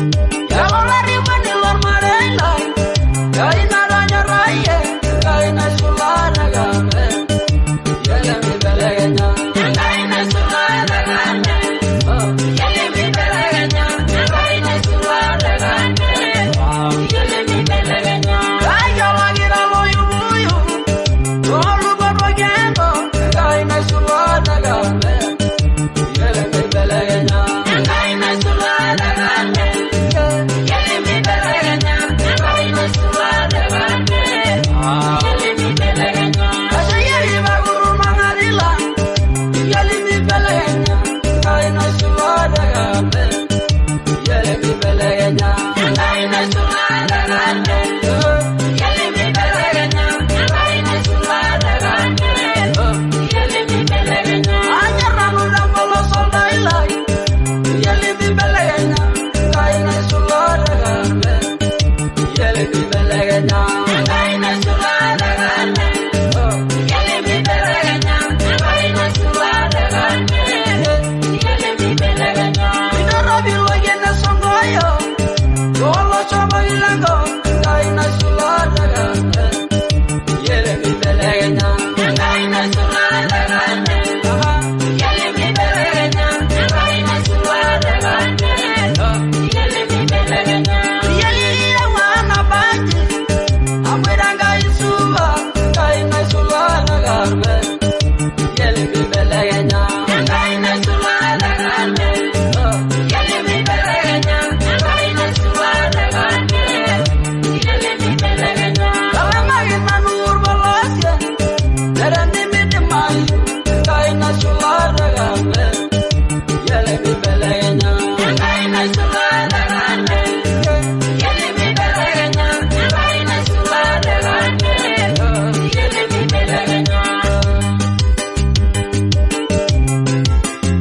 Ya volari manilor marela, kaina ranya raye, kaina sulana game. Yele mi belegenya, kaina sulana game. Yele mi belegenya, kaina sulana game. Yele mi belegenya, kaya wagira loyu buyu, olu baba gembo, kaina sulana game. Yele mi belegenya, kaina sulana game. Yele mi belegenya, kaina sulana game. Yele mi belegenya, asayeri baguru mangarila. Yele mi belegenya, kaina sulana game. Yele mi belegenya.